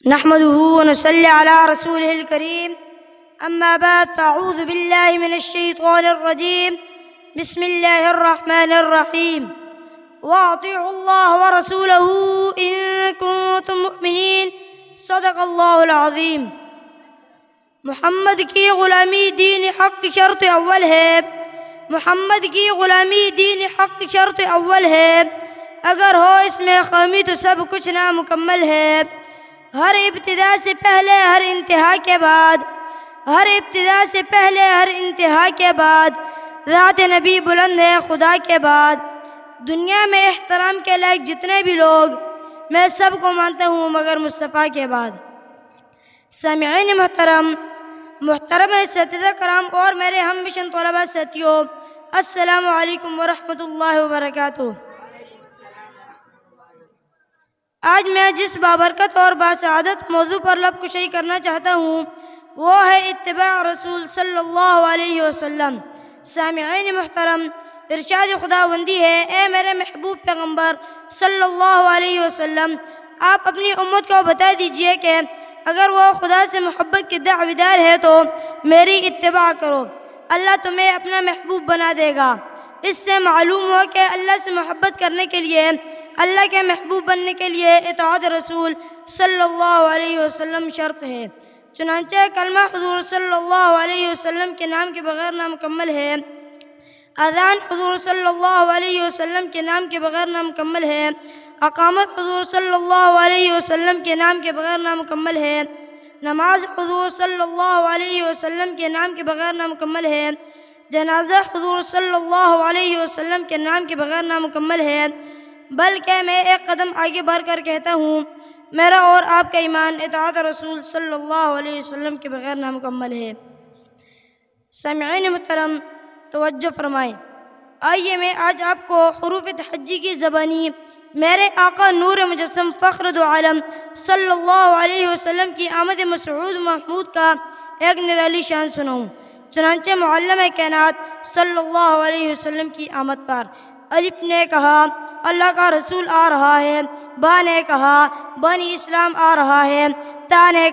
نحمده ونصلي على رسوله الكريم أما بعد فأعوذ بالله من الشيطان الرجيم بسم الله الرحمن الرحيم وأطيعوا الله ورسوله إن كنتم مؤمنين صدق الله العظیم۔ محمد کی غلامی دین حق کی شرط اول ہے، محمد کی غلامی دین حق کی شرط اول ہے، اگر ہو اس میں خامی تو سب کچھ نامکمل ہے۔ ہر ابتدا سے پہلے ہر انتہا کے بعد، ہر ابتدا سے پہلے ہر انتہا کے بعد ذات نبی بلند ہے خدا کے بعد۔ دنیا میں احترام کے لائق جتنے بھی لوگ میں سب کو مانتا ہوں مگر مصطفیٰ کے بعد۔ سامعین محترم، محترم اساتذہ کرام اور میرے ہم مشن طلباء ساتھیوں، السلام علیکم ورحمۃ اللہ وبرکاتہ۔ آج میں جس بابرکت اور باسعادت موضوع پر لب کشائی کرنا چاہتا ہوں وہ ہے اتباع رسول صلی اللہ علیہ وسلم۔ سامعین محترم، ارشاد خداوندی ہے، اے میرے محبوب پیغمبر صلی اللہ علیہ وسلم، آپ اپنی امت کو بتا دیجئے کہ اگر وہ خدا سے محبت کے دعویدار ہے تو میری اتباع کرو، اللہ تمہیں اپنا محبوب بنا دے گا۔ اس سے معلوم ہو کہ اللہ سے محبت کرنے کے لیے، اللہ کے محبوب بننے کے لیے اطاعت رسول صلی اللہ علیہ وسلم شرط ہے۔ چنانچہ کلمہ حضور صلی اللہ علیہ وسلم کے نام کے بغیر نامکمل ہے، اذان حضور صلی اللہ علیہ وسلم کے نام کے بغیر نامکمل ہے، اقامت حضور صلی اللہ علیہ وسلم کے نام کے بغیر نامکمل ہے، نماز حضور صلی اللہ علیہ وسلم کے نام کے بغیر نامکمل ہے، جنازہ حضور صلی اللہ علیہ وسلم کے نام کے بغیر نامکمل ہے۔ بلکہ میں ایک قدم آگے بڑھ کر کہتا ہوں، میرا اور آپ کا ایمان اطاعت رسول صلی اللہ علیہ وسلم کے بغیر نامکمل ہے۔ سامعین محترم، توجہ فرمائیں، آئیے میں آج آپ کو حروف تحجی کی زبانی میرے آقا نور مجسم فخر دو عالم صلی اللہ علیہ وسلم کی آمد مسعود محمود کا ایک نرالی شان سناؤں۔ چنانچہ معلم کائنات صلی اللہ علیہ وسلم کی آمد پر الف نے کہا اللہ کا رسول آ رہا ہے، با نے کہا بانی اسلام آ رہا ہے، تا نے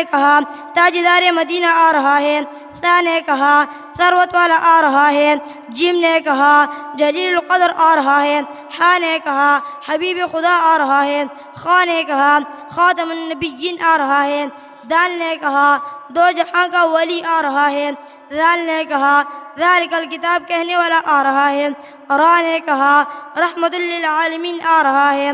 کہا تاجدار مدینہ آ رہا ہے، ثا نے کہا ثروت والا آ رہا ہے، جیم نے کہا جلیل القدر آ رہا ہے، حا نے کہا حبیب خدا آ رہا ہے، خا نے کہا خاتم النبیین آ رہا ہے، دال نے کہا دو جہاں کا ولی آ رہا ہے، ذال نے کہا ذالک الکتاب کہنے والا آ رہا ہے، را نے کہا رحمت للعالمین آ رہا ہے،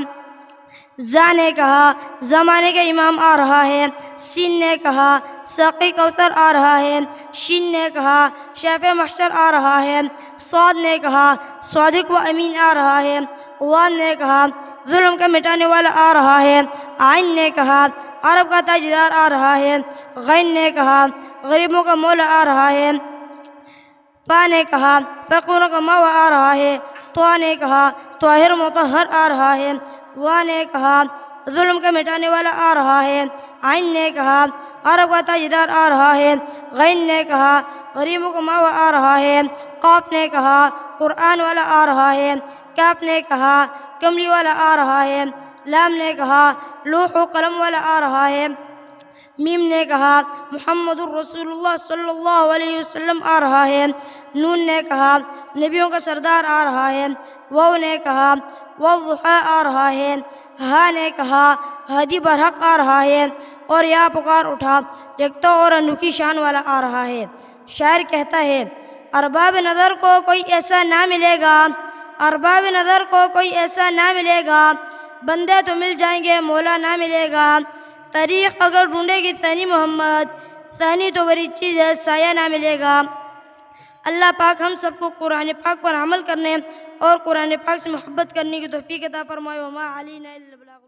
زا نے کہا زمانے کا امام آ رہا ہے، سین نے کہا ساقی کوثر آ رہا ہے، شین نے کہا شافع محشر آ رہا ہے، صاد نے کہا صادق و امین آ رہا ہے، واد نے کہا ظلم کا مٹانے والا آ رہا ہے، عین نے کہا عرب کا تاجدار آ رہا ہے، غین نے کہا غریبوں کا مولا آ رہا ہے، فا نے کہا فقیروں کا ماوا آ رہا ہے، طا نے کہا طاہر مطہر آ رہا ہے، وا نے کہا ظلم کا مٹانے والا آ رہا ہے، عین نے کہا عرب کا تاجدار آ رہا ہے، غین نے کہا غریبوں کا ماوا آ رہا ہے، قاف نے کہا قرآن والا آ رہا ہے، کاف نے کہا کملی والا آ رہا ہے، لام نے کہا لوح و قلم والا آ رہا ہے، میم نے کہا محمد الرسول اللہ صلی اللہ علیہ وسلم آ رہا ہے، نون نے کہا نبیوں کا سردار آ رہا ہے، واو نے کہا والضحیٰ آ رہا ہے، ہا نے کہا ہادی برحق آ رہا ہے، اور یا پکار اٹھا یکتا اور انوکھی شان والا آ رہا ہے۔ شاعر کہتا ہے ارباب نظر کو کوئی ایسا نہ ملے گا، ارباب نظر کو کوئی ایسا نہ ملے گا، بندے تو مل جائیں گے مولا نہ ملے گا، تاریخ اگر ڈھونڈے گی ثانی محمد، ثانی تو بڑی چیز ہے سایہ نہ ملے گا۔ اللہ پاک ہم سب کو قرآن پاک پر عمل کرنے اور قرآن پاک سے محبت کرنے کی توفیق عطا فرمائے۔ وما علینا الا البلاغ۔